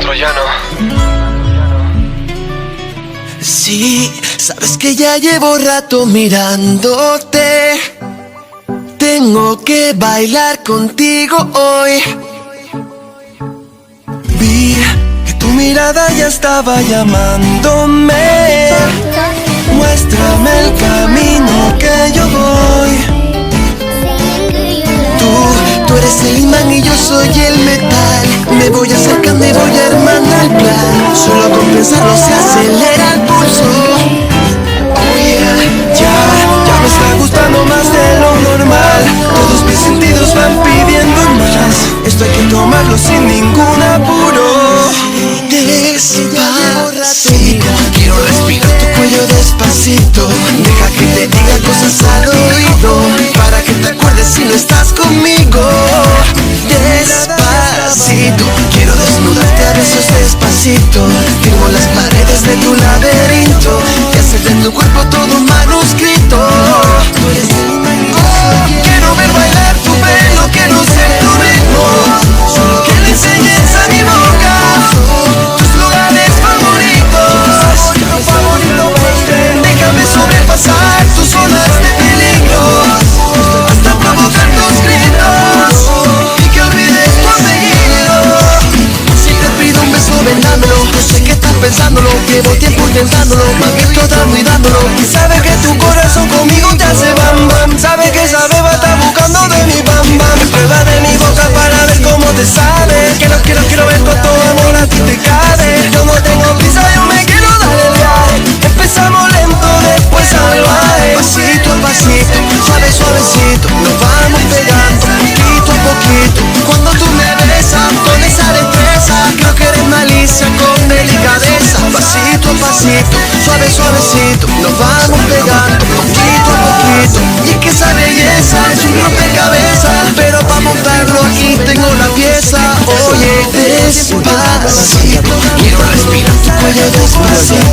troyano. Sí, sabes que ya llevo rato mirándote. Tengo que bailar contigo hoy. Vi que tu mirada ya estaba llamándome. Muéstrame el camino que yo voy. Tú eres el imán y yo soy el metal. Me voy acercando y voy armando el plan. Solo con pensarlo se acelera el pulso. Oh yeah, ya me está gustando más de lo normal. Todos mis sentidos van pidiendo más. Esto hay que tomarlo sin ningún apuro. Despacito, quiero respirar tu cuello despacito. Deja que te diga cosas al oído, para que te acuerdes si no estás conmigo. Despacito, quiero desnudarte a besos despacito. Firmo las paredes de tu laberinto y hacer de tu cuerpo todo un manuscrito. Tú eres el imán y yo soy el... Quiero ver bailar tu pelo, quiero ser tu ritmo. Solo que le enseñes a mi boca tus lugares favoritos. Déjame sobrepasar tus zonas de peligro, hasta provocar tus gritos y que olvides tu apellido. Si te pido un beso, ven dámelo. Yo sé que estás pensándolo, llevo tiempo intentándolo, mami, estoy dando y dándolo. Y sabes que tu corazón conmigo te hace bam bam. Sabes que esa beba está buscando de mi bam bam. Prueba de mi boca para ver cómo te sabe. Quiero ver cuánto amor a ti te cabe. Yo no tengo prisa, yo me quiero dar el viaje. Empezamos lento, después salvaje. Pasito a pasito, suave suavecito, nos vamos pegando poquito a poquito. Cuando tú me besas con esa destreza, creo que eres malicia con delicadeza. Pasito a pasito, suave suavecito, nos vamos pegando poquito a poquito. Y es que esa belleza es un rompecabezas, pero para montarlo aquí tengo la pieza. Oye, despacito, quiero respirar tu cuello despacito.